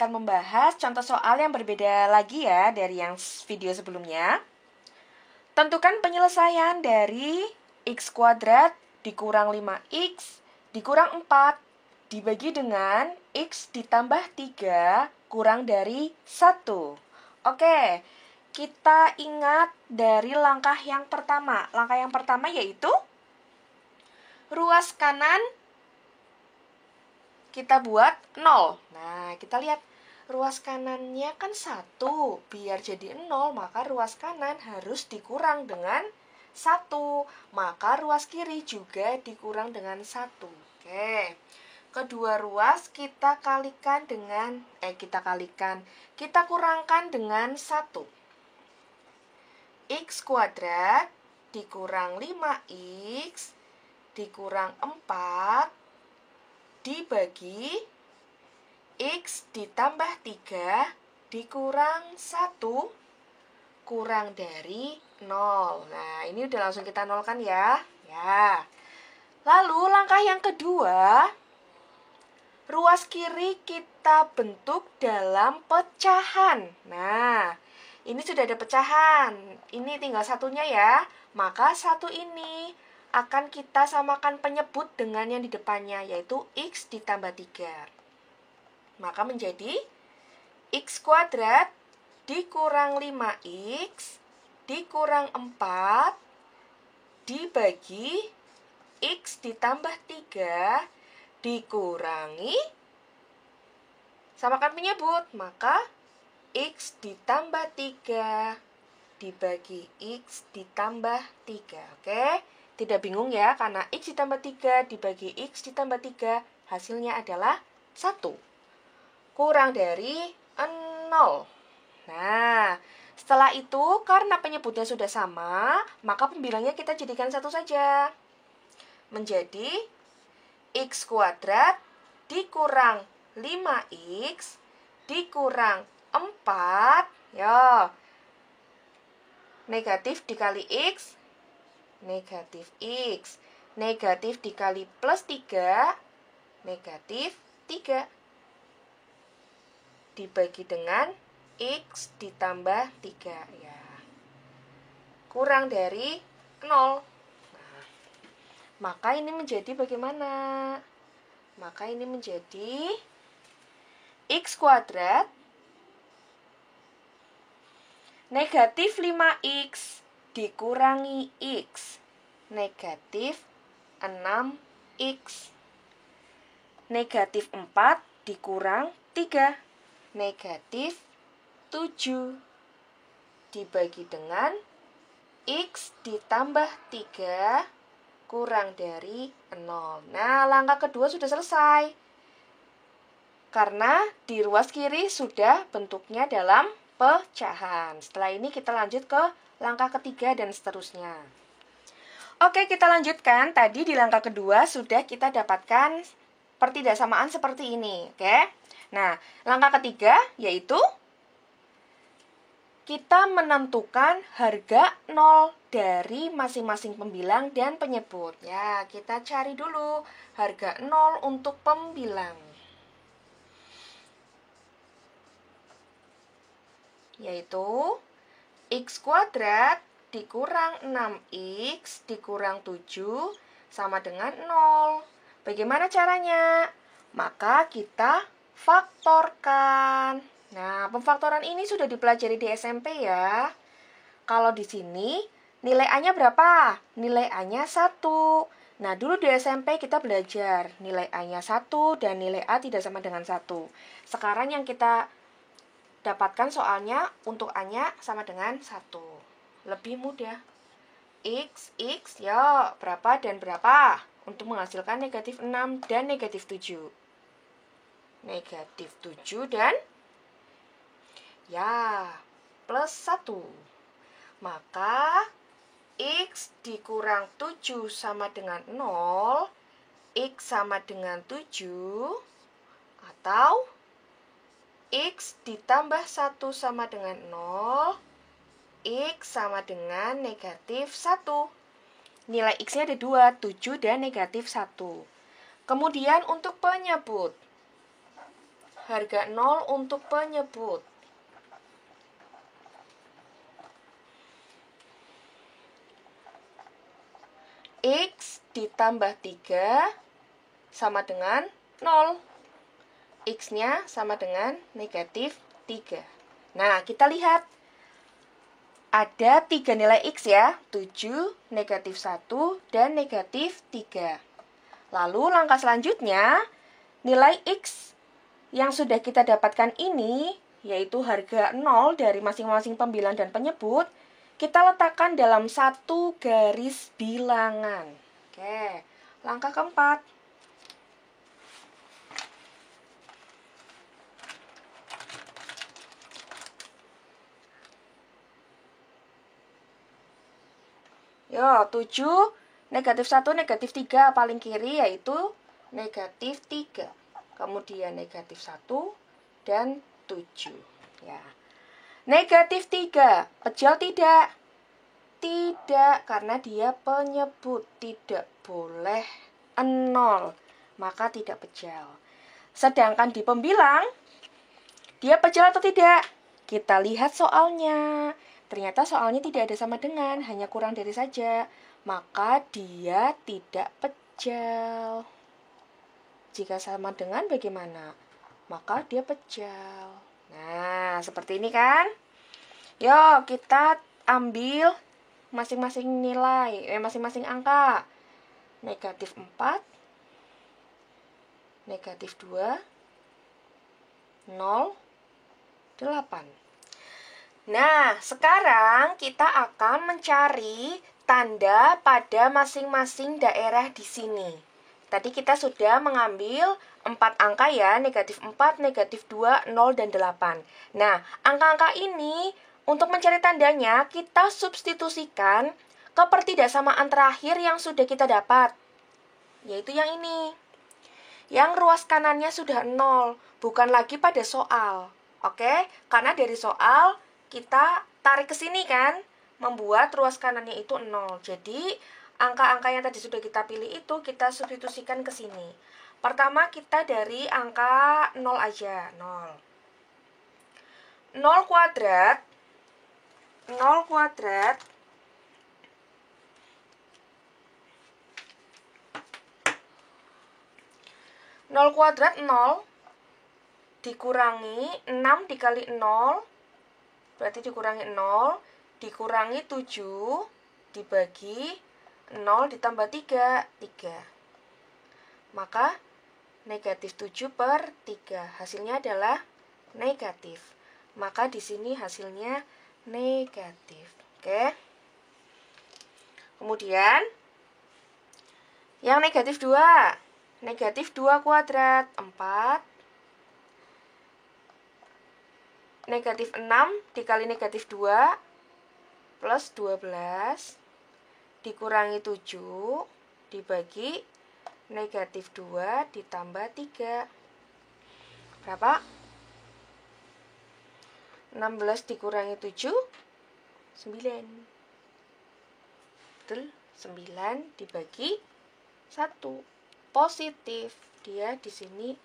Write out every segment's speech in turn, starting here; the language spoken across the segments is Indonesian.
akan membahas contoh soal yang berbeda lagi ya dari yang video sebelumnya. Tentukan penyelesaian dari x kuadrat dikurang 5x dikurang 4 dibagi dengan x ditambah 3 kurang dari 1. Oke, kita ingat dari langkah yang pertama. Langkah yang pertama yaitu ruas kanan kita buat 0. Nah, kita lihat ruas kanannya kan 1. Biar jadi 0, maka ruas kanan harus dikurang dengan 1. Maka ruas kiri juga dikurang dengan 1. Oke. Kedua ruas kita kurangkan dengan 1. X kuadrat dikurang 5x dikurang 4 dibagi x ditambah 3 dikurang 1 kurang dari 0. Nah, ini udah langsung kita nolkan ya. Lalu langkah yang kedua, ruas kiri kita bentuk dalam pecahan. Nah, ini sudah ada pecahan. Ini tinggal satunya ya. Maka satu ini akan kita samakan penyebut dengan yang di depannya, yaitu x ditambah 3. Maka menjadi x kuadrat dikurang 5x dikurang 4 dibagi x ditambah 3 dikurangi, samakan penyebut, maka x ditambah 3 dibagi x ditambah 3. Oke? Tidak bingung ya, karena x ditambah 3 dibagi x ditambah 3 hasilnya adalah 1. Kurang dari 0. Nah, setelah itu karena penyebutnya sudah sama, maka pembilangnya kita jadikan 1 saja. Menjadi x kuadrat dikurang 5x dikurang 4. Negatif dikali x, negatif x. Negatif dikali plus 3, negatif 3. Dibagi dengan x ditambah 3. Kurang dari 0. Nah, maka ini menjadi bagaimana? Maka ini menjadi x kuadrat negatif 5x dikurangi x, negatif 6x. Negatif 4 dikurang 3, negatif 7. Dibagi dengan x ditambah 3 kurang dari 0. Nah, langkah kedua sudah selesai. Karena di ruas kiri sudah bentuknya dalam pecahan. Setelah ini kita lanjut ke langkah ketiga dan seterusnya. Oke, kita lanjutkan. Tadi di langkah kedua sudah kita dapatkan pertidaksamaan seperti ini. Oke. Nah, langkah ketiga yaitu kita menentukan harga 0 dari masing-masing pembilang dan penyebut. Ya, kita cari dulu harga 0 untuk pembilang. Yaitu x kuadrat dikurang 6x dikurang 7 sama dengan 0. Bagaimana caranya? Maka kita faktorkan. Nah, pemfaktoran ini sudah dipelajari di SMP ya. Kalau di sini nilai A-nya berapa? Nilai A-nya 1. Nah, dulu di SMP kita belajar nilai A-nya 1 dan nilai A tidak sama dengan 1. Sekarang yang kita dapatkan soalnya untuk A-nya sama dengan 1. Lebih mudah. X, ya berapa dan berapa? Untuk menghasilkan negatif 6 dan negatif 7. Negatif 7 dan plus 1. Maka x dikurang 7 sama dengan 0, x sama dengan 7, atau x ditambah 1 sama dengan 0, x sama dengan negatif 1. Nilai x-nya ada 2, 7 dan negatif 1. Kemudian untuk penyebut, harga 0 untuk penyebut. X ditambah 3 sama dengan 0. X-nya sama dengan negatif 3. Nah, kita lihat. Ada 3 nilai X ya, 7, negatif 1, dan negatif 3. Lalu langkah selanjutnya, nilai X yang sudah kita dapatkan ini, yaitu harga 0 dari masing-masing pembilang dan penyebut, kita letakkan dalam satu garis bilangan. Oke, langkah keempat. Yo, 7, negatif 1, negatif 3 paling kiri yaitu negatif 3. Kemudian negatif 1 dan 7. Ya. Negatif 3, pejal tidak? Tidak, karena dia penyebut. Tidak boleh 0, maka tidak pejal. Sedangkan di pembilang, dia pejal atau tidak? Kita lihat soalnya. Ternyata soalnya tidak ada sama dengan, hanya kurang dari saja. Maka dia tidak pejal. Jika sama dengan bagaimana? Maka dia pejal. Nah, seperti ini kan? Yuk, kita ambil masing-masing nilai, masing-masing angka. Negatif 4, negatif 2, 0, 8. Nah, sekarang kita akan mencari tanda pada masing-masing daerah di sini. Tadi kita sudah mengambil 4 angka ya, negatif 4, negatif 2, 0, dan 8. Nah, angka-angka ini untuk mencari tandanya, kita substitusikan ke pertidaksamaan terakhir yang sudah kita dapat, yaitu yang ini. Yang ruas kanannya sudah 0, bukan lagi pada soal. Oke, karena dari soal kita tarik ke sini kan, membuat ruas kanannya itu 0. Jadi, angka-angka yang tadi sudah kita pilih itu kita substitusikan ke sini. Pertama kita dari angka 0 aja, 0. 0 kuadrat 0 kuadrat dikurangi 6 dikali 0, berarti dikurangi 0, dikurangi 7, dibagi 0 ditambah 3, 3. Maka negatif 7 per 3, hasilnya adalah negatif. Maka di sini hasilnya negatif. Oke. Kemudian yang negatif 2. Negatif 2 kuadrat 4. Negatif 6 dikali negatif 2 plus 12 dikurangi 7 dibagi negatif 2 ditambah 3. Berapa? 16 dikurangi 7, 9. Betul? 9 dibagi 1. Positif. Dia di sini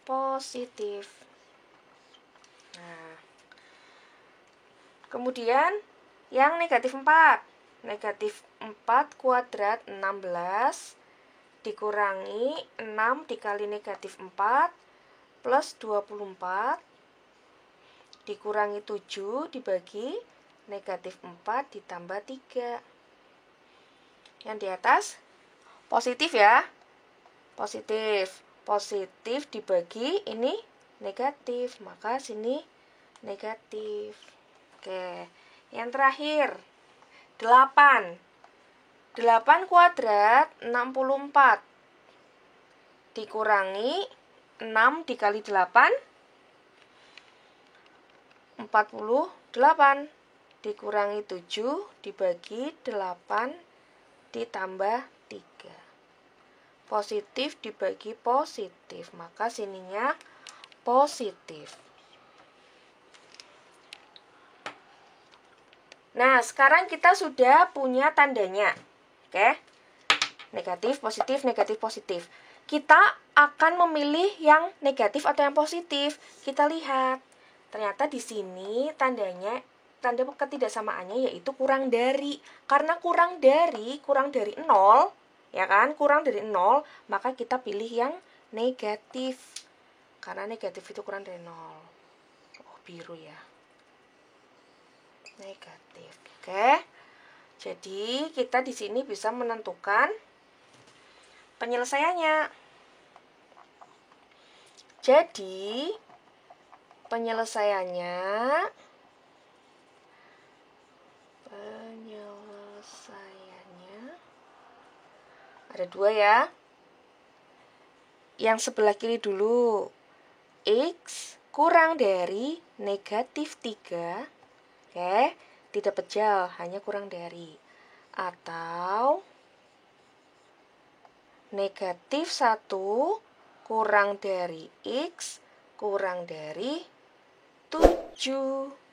positif. Nah. Kemudian yang negatif 4. Negatif 4 kuadrat 16 dikurangi 6 dikali negatif 4 plus 24 dikurangi 7 dibagi negatif 4 ditambah 3. Yang di atas positif ya. Positif. Positif dibagi ini negatif. Maka sini negatif. Oke. Yang terakhir 8. 8 kuadrat 64 dikurangi 6 dikali 8 48 dikurangi 7 dibagi 8 ditambah 3. Positif dibagi positif, maka sininya positif. Nah, sekarang kita sudah punya tandanya. Oke. Negatif, positif, negatif, positif. kita akan memilih yang negatif atau yang positif. Kita lihat. Ternyata di sini tanda ketidaksamaannya yaitu kurang dari. Karena kurang dari 0, ya kan? Kurang dari 0, maka kita pilih yang negatif. Karena negatif itu kurang dari 0. Oh, biru ya. Negatif. Oke. Jadi, kita di sini bisa menentukan penyelesaiannya. Jadi, penyelesaiannya ada 2 ya. Yang sebelah kiri dulu. X kurang dari negatif 3. Oke, tidak pejal, hanya kurang dari. Atau negatif 1 kurang dari X kurang dari 7.